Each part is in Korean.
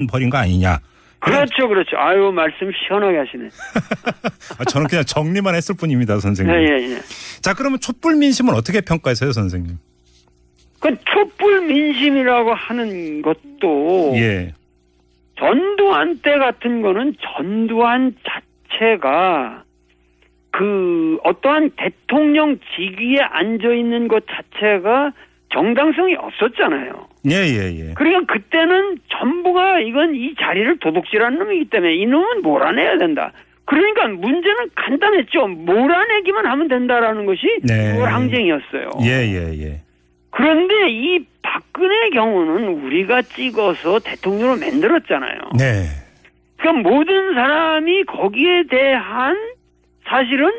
벌인 거 아니냐. 그렇죠, 그렇죠. 아유, 말씀 시원하게 하시네. 저는 그냥 정리만 했을 뿐입니다, 선생님. 예. 자, 그러면 촛불 민심은 어떻게 평가하세요, 선생님? 그 촛불 민심이라고 하는 것도 예. 전두환 때 같은 거는 전두환 자체가 그 어떠한 대통령 직위에 앉아 있는 것 자체가 정당성이 없었잖아요. 예. 그러니까 그때는 전부가 이건 이 자리를 도둑질하는 놈이기 때문에 이놈은 몰아내야 된다. 그러니까 문제는 간단했죠. 몰아내기만 하면 된다라는 것이 네. 6월 항쟁이었어요. 예. 그런데 이 박근혜 경우는 우리가 찍어서 대통령으로 만들었잖아요. 네. 그러니까 모든 사람이 거기에 대한 사실은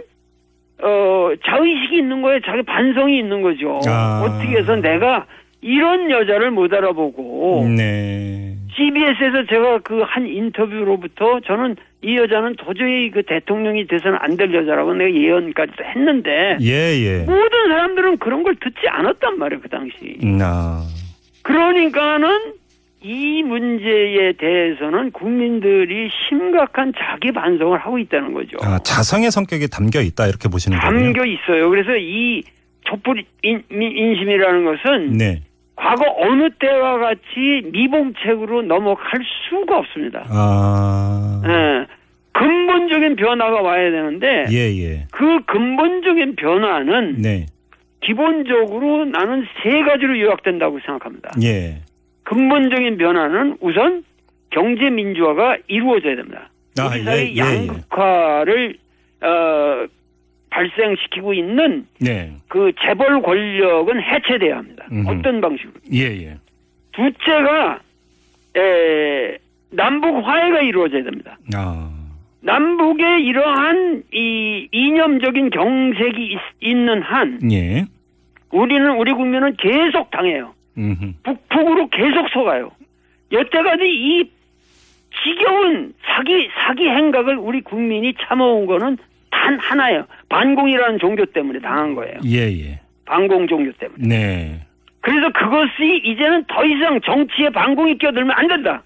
자의식이 있는 거예요. 자기 반성이 있는 거죠. 어떻게 해서 내가 이런 여자를 못 알아보고 네. CBS에서 제가 그 한 인터뷰로부터 저는 이 여자는 도저히 그 대통령이 돼서는 안 될 여자라고 내가 예언까지도 했는데 예. 모든 사람들은 그런 걸 듣지 않았단 말이에요. 그 당시. 그러니까는 이 문제에 대해서는 국민들이 심각한 자기 반성을 하고 있다는 거죠. 자성의 성격이 담겨 있다 이렇게 보시는 거군요. 담겨 있어요. 그래서 이 촛불 인심이라는 것은 네. 과거 어느 때와 같이 미봉책으로 넘어갈 수가 없습니다. 네. 근본적인 변화가 와야 되는데 예. 그 근본적인 변화는 네. 기본적으로 나는 세 가지로 요약된다고 생각합니다. 예. 근본적인 변화는 우선 경제 민주화가 이루어져야 됩니다. 우리 사회 양극화를 발생시키고 있는 네. 그 재벌 권력은 해체돼야 합니다. 어떤 방식으로? 예. 둘째가 남북 화해가 이루어져야 됩니다. 남북의 이러한 이 이념적인 경색이 있는 한 예. 우리 국민은 계속 당해요. 북으로 계속 속아요. 여태까지 이 지겨운 사기 행각을 우리 국민이 참아온 거는 단 하나예요. 반공이라는 종교 때문에 당한 거예요. 예. 반공 종교 때문에. 네. 그래서 그것이 이제는 더 이상 정치에 반공이 끼어들면 안 된다.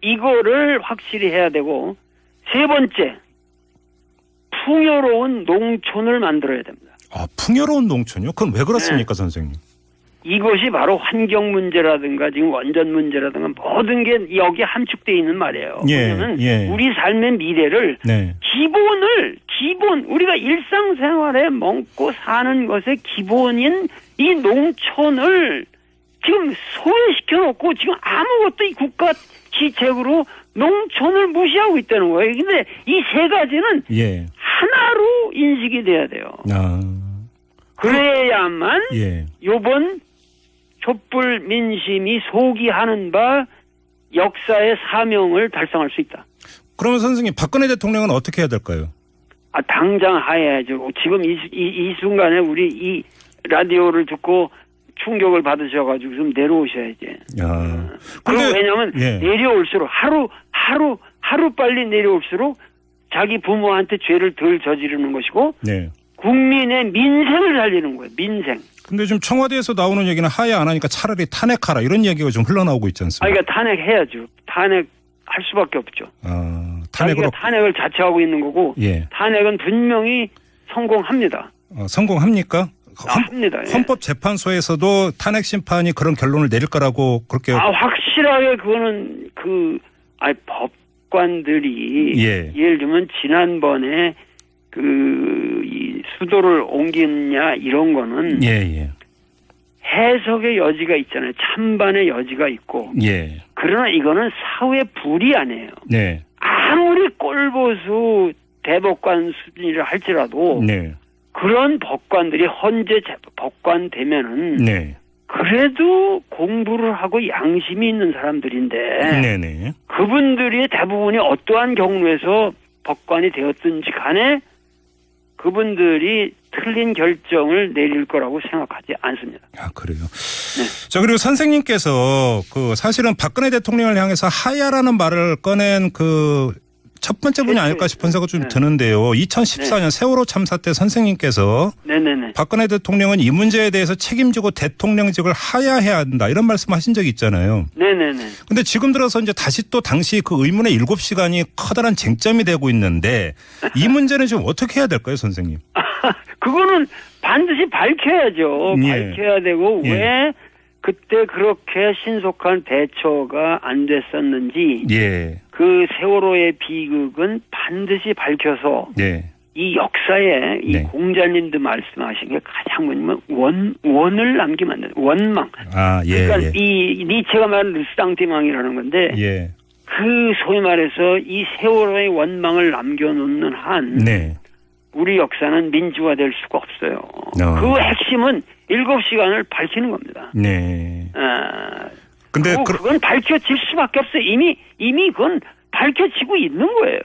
이거를 확실히 해야 되고, 세 번째, 풍요로운 농촌을 만들어야 됩니다. 풍요로운 농촌이요? 그건 왜 그렇습니까, 선생님? 이것이 바로 환경 문제라든가 지금 원전 문제라든가 모든 게 여기에 함축되어 있는 말이에요. 왜냐하면 우리 삶의 미래를 기본 우리가 일상생활에 먹고 사는 것의 기본인 이 농촌을 지금 소외시켜 놓고 지금 아무것도 이 국가 지책으로 농촌을 무시하고 있다는 거예요. 근데 이 세 가지는 하나로 인식이 돼야 돼요. 그래야만 요번 촛불 민심이 소기하는 바 역사의 사명을 달성할 수 있다. 그러면 선생님 박근혜 대통령은 어떻게 해야 될까요? 당장 하야죠. 지금 이 순간에 우리 이 라디오를 듣고 충격을 받으셔가지고 좀 내려오셔야지. 그럼 왜냐하면 내려올수록 하루 빨리 내려올수록 자기 부모한테 죄를 덜 저지르는 것이고 국민의 민생을 살리는 거예요. 민생. 근데 지금 청와대에서 나오는 얘기는 하야 안 하니까 차라리 탄핵하라 이런 얘기가 좀 흘러나오고 있지 않습니까? 그러니까 탄핵해야죠. 탄핵할 수밖에 없죠. 탄핵으로 탄핵을 자처하고 있는 거고 탄핵은 분명히 성공합니다. 성공합니까? 합니다. 헌법재판소에서도 탄핵 심판이 그런 결론을 내릴 거라고 그렇게 확실하게 그거는 법관들이 예를 들면 지난번에 이 수도를 옮겼냐 이런 거는 해석의 여지가 있잖아요. 찬반의 여지가 있고. 그러나 이거는 사회 불이 아니에요. 아무리 꼴보수 대법관 수준이라 할지라도 그런 법관들이 헌재 법관 되면은 그래도 공부를 하고 양심이 있는 사람들인데 그분들이 대부분이 어떠한 경로에서 법관이 되었든지 간에 그분들이 틀린 결정을 내릴 거라고 생각하지 않습니다. 그래요? 자, 그리고 선생님께서 사실은 박근혜 대통령을 향해서 하야라는 말을 꺼낸 첫 번째 분이 아닐까 싶은 생각이 좀 드는데요. 2014년 세월호 참사 때 선생님께서 박근혜 대통령은 이 문제에 대해서 책임지고 대통령직을 하야해야 한다 이런 말씀하신 적이 있잖아요. 그런데 지금 들어서 이제 다시 또 당시 그 의문의 7시간이 커다란 쟁점이 되고 있는데 이 문제는 지금 어떻게 해야 될까요, 선생님? 그거는 반드시 밝혀야죠. 밝혀야 되고 왜 그때 그렇게 신속한 대처가 안 됐었는지 그 세월호의 비극은 반드시 밝혀서 이 역사에 이 공자님도 말씀하신 게 가장 뭐냐면 원을 남기면 안 돼요. 원망. 그러니까 이 니체가 말하는 르스탕티망이라는 건데 그 소위 말해서 이 세월호의 원망을 남겨놓는 한 우리 역사는 민주화될 수가 없어요. 그 핵심은 7시간을 밝히는 겁니다. 근데 그건 밝혀질 수밖에 없어요. 이미 그건 밝혀지고 있는 거예요.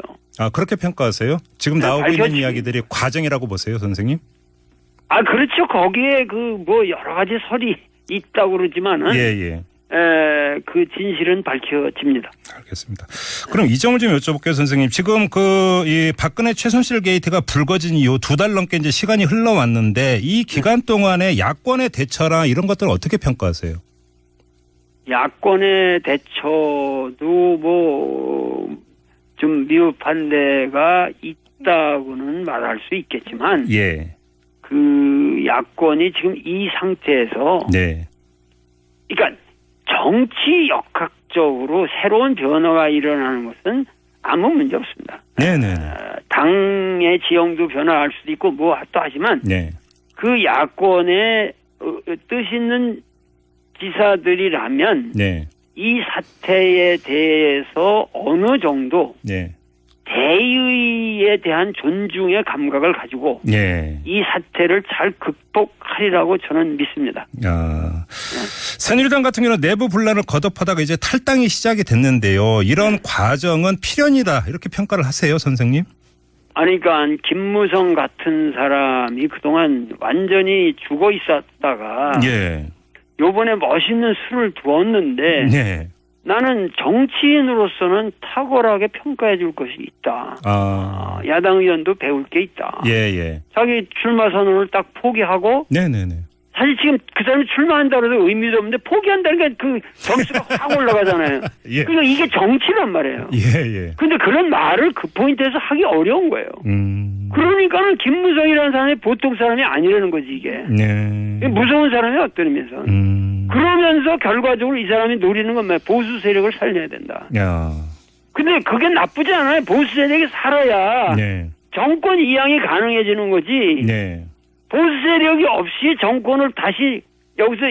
그렇게 평가하세요? 지금 나오고 있는 이야기들이 과정이라고 보세요, 선생님? 그렇죠. 거기에 여러 가지 설이 있다고 그러지만은 그 진실은 밝혀집니다. 알겠습니다. 그럼 이 점을 좀 여쭤볼게요, 선생님. 지금 이 박근혜 최순실 게이트가 불거진 이후 2달 넘게 이제 시간이 흘러왔는데 이 기간 동안에 야권의 대처나 이런 것들을 어떻게 평가하세요? 야권의 대처도 좀 미흡한 데가 있다고는 말할 수 있겠지만 그 야권이 지금 이 상태에서 그러니까 정치 역학적으로 새로운 변화가 일어나는 것은 아무 문제 없습니다. 당의 지형도 변화할 수도 있고 또 하지만 그 야권의 뜻 있는 지사들이라면 이 사태에 대해서 어느 정도 대의에 대한 존중의 감각을 가지고 이 사태를 잘 극복하리라고 저는 믿습니다. 새누리당 같은 경우는 내부 분란을 거듭하다가 이제 탈당이 시작이 됐는데요. 이런 과정은 필연이다 이렇게 평가를 하세요, 선생님? 그러니까 김무성 같은 사람이 그동안 완전히 죽어 있었다가 요번에 멋있는 수를 두었는데 나는 정치인으로서는 탁월하게 평가해 줄 것이 있다. 야당 의원도 배울 게 있다. 자기 출마 선언을 딱 포기하고 사실 지금 그 사람이 출마한다고 해도 의미도 없는데 포기한다는 게 그 점수가 확 올라가잖아요. 그러니까 이게 정치란 말이에요. 근데 그런 말을 그 포인트에서 하기 어려운 거예요. 그러니까는 김무성이라는 사람이 보통 사람이 아니라는 거지 이게. 무서운 사람이 어떤 의미에서. 그러면서 결과적으로 이 사람이 노리는 건 뭐야? 보수 세력을 살려야 된다. 근데 그게 나쁘지 않아요. 보수 세력이 살아야 정권 이양이 가능해지는 거지. 보수 세력이 없이 정권을 다시 여기서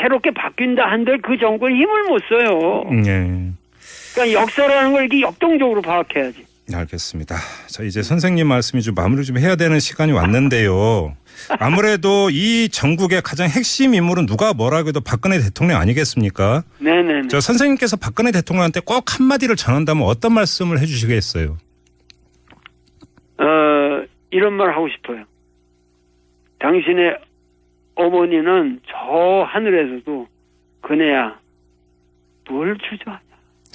새롭게 바뀐다 한들 그 정권이 힘을 못 써요. 그러니까 역사라는 걸 이렇게 역동적으로 파악해야지. 알겠습니다. 자, 이제 선생님 말씀이 좀 마무리 좀 해야 되는 시간이 왔는데요. 아무래도 이 전국의 가장 핵심 인물은 누가 뭐라고 해도 박근혜 대통령 아니겠습니까? 저 선생님께서 박근혜 대통령한테 꼭 한마디를 전한다면 어떤 말씀을 해 주시겠어요? 이런 말 하고 싶어요. 당신의 어머니는 저 하늘에서도 그네야 뭘 주저하냐.